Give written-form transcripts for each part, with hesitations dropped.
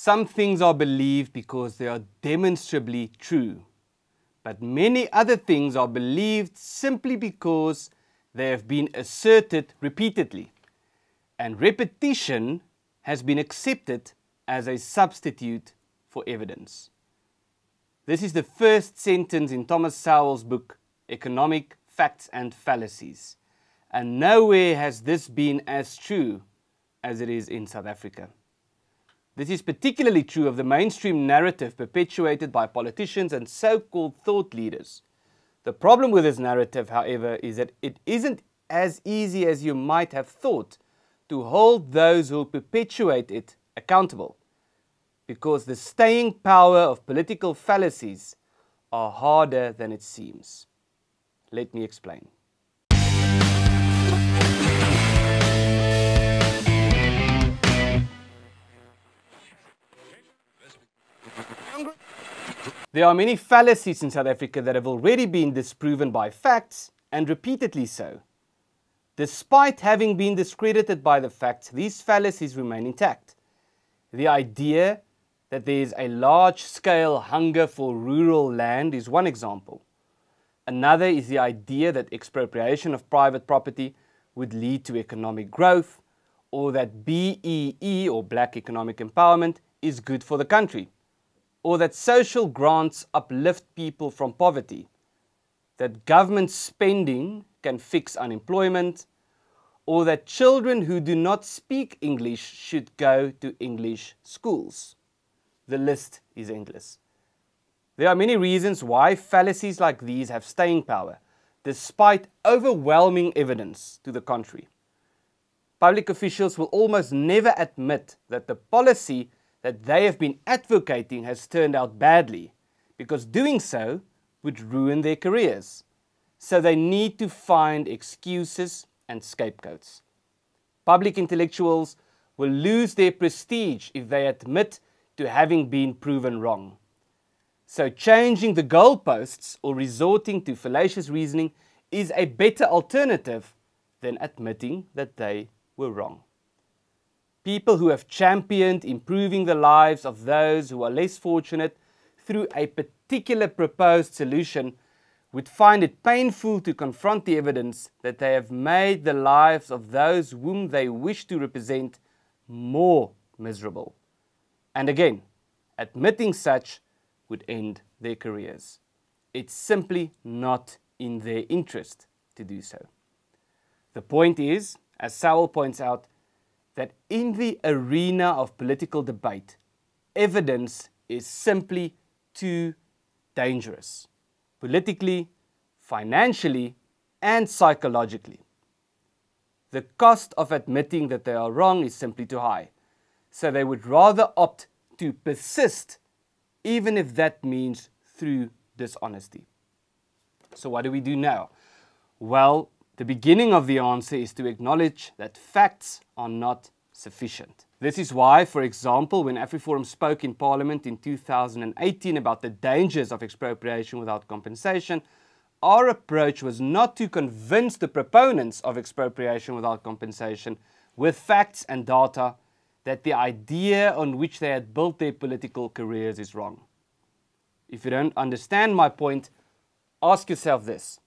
Some things are believed because they are demonstrably true, but many other things are believed simply because they have been asserted repeatedly, and repetition has been accepted as a substitute for evidence. This is the first sentence in Thomas Sowell's book, Economic Facts and Fallacies, and nowhere has this been as true as it is in South Africa. This is particularly true of the mainstream narrative perpetuated by politicians and so-called thought leaders. The problem with this narrative, however, is that it isn't as easy as you might have thought to hold those who perpetuate it accountable, because the staying power of political fallacies are harder than it seems. Let me explain. There are many fallacies in South Africa that have already been disproven by facts, and repeatedly so. Despite having been discredited by the facts, these fallacies remain intact. The idea that there is a large-scale hunger for rural land is one example. Another is the idea that expropriation of private property would lead to economic growth, or that BEE, or Black Economic Empowerment, is good for the country, or that social grants uplift people from poverty, that government spending can fix unemployment, or that children who do not speak English should go to English schools. The list is endless. There are many reasons why fallacies like these have staying power, despite overwhelming evidence to the contrary. Public officials will almost never admit that the policy that they have been advocating has turned out badly, because doing so would ruin their careers. So they need to find excuses and scapegoats. Public intellectuals will lose their prestige if they admit to having been proven wrong. So changing the goalposts or resorting to fallacious reasoning is a better alternative than admitting that they were wrong. People who have championed improving the lives of those who are less fortunate through a particular proposed solution would find it painful to confront the evidence that they have made the lives of those whom they wish to represent more miserable. And again, admitting such would end their careers. It's simply not in their interest to do so. The point is, as Sowell points out, that in the arena of political debate, evidence is simply too dangerous, politically, financially, and psychologically. The cost of admitting that they are wrong is simply too high, so they would rather opt to persist, even if that means through dishonesty. So what do we do now? Well, the beginning of the answer is to acknowledge that facts are not sufficient. This is why, for example, when AfriForum spoke in Parliament in 2018 about the dangers of expropriation without compensation, our approach was not to convince the proponents of expropriation without compensation with facts and data that the idea on which they had built their political careers is wrong. If you don't understand my point, ask yourself this.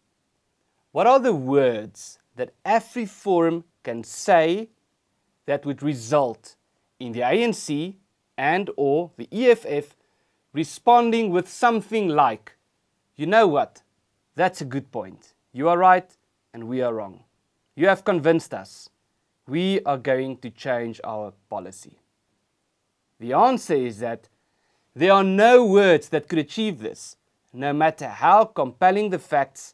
What are the words that AfriForum can say that would result in the ANC and or the EFF responding with something like, you know what, that's a good point. You are right and we are wrong. You have convinced us. We are going to change our policy. The answer is that there are no words that could achieve this, no matter how compelling the facts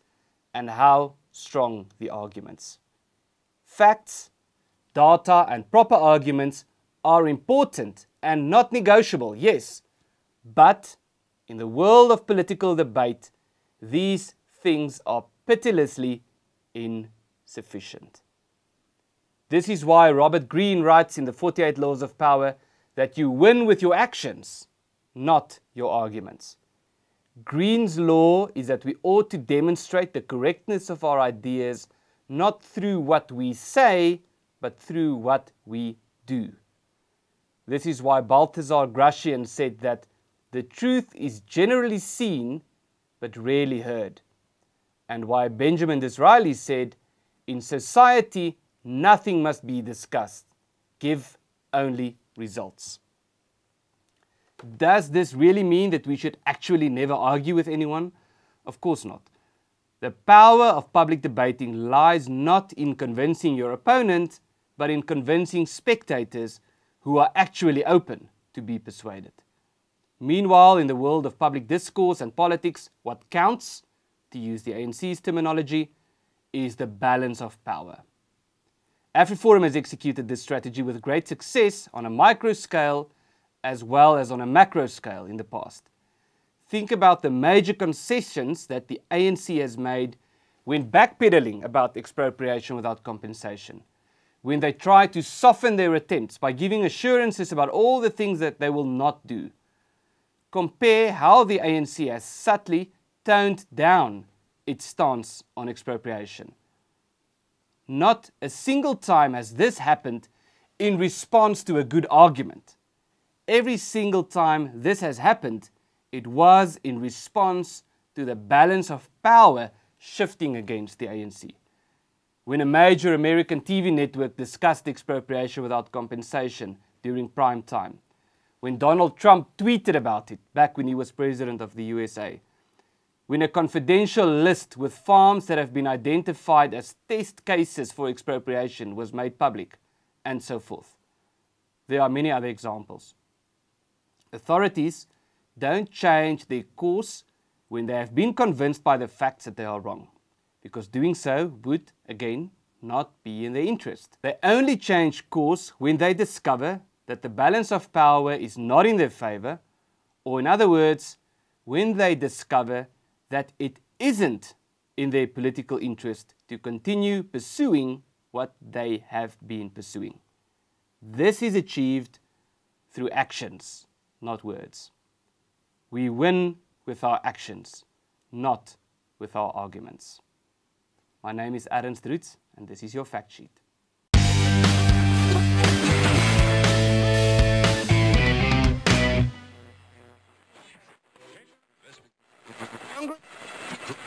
and how strong the arguments. Facts, data, and proper arguments are important and not negotiable, yes, but in the world of political debate, these things are pitilessly insufficient. This is why Robert Greene writes in the 48 Laws of Power that you win with your actions, not your arguments. Greene's law is that we ought to demonstrate the correctness of our ideas not through what we say, but through what we do. This is why Balthazar Gracian said that the truth is generally seen but rarely heard, and why Benjamin Disraeli said, in society nothing must be discussed, give only results. Does this really mean that we should actually never argue with anyone? Of course not. The power of public debating lies not in convincing your opponent, but in convincing spectators who are actually open to be persuaded. Meanwhile, in the world of public discourse and politics, what counts, to use the ANC's terminology, is the balance of power. AfriForum has executed this strategy with great success on a micro scale as well as on a macro scale in the past. Think about the major concessions that the ANC has made when backpedaling about expropriation without compensation, when they try to soften their attempts by giving assurances about all the things that they will not do. Compare how the ANC has subtly toned down its stance on expropriation. Not a single time has this happened in response to a good argument. Every single time this has happened, it was in response to the balance of power shifting against the ANC. When a major American TV network discussed expropriation without compensation during prime time, when Donald Trump tweeted about it back when he was president of the USA, when a confidential list with farms that have been identified as test cases for expropriation was made public, and so forth. There are many other examples. Authorities don't change their course when they have been convinced by the facts that they are wrong, because doing so would, again, not be in their interest. They only change course when they discover that the balance of power is not in their favor, or in other words, when they discover that it isn't in their political interest to continue pursuing what they have been pursuing. This is achieved through actions, not words. We win with our actions, not with our arguments. My name is Ernst, and this is your fact sheet.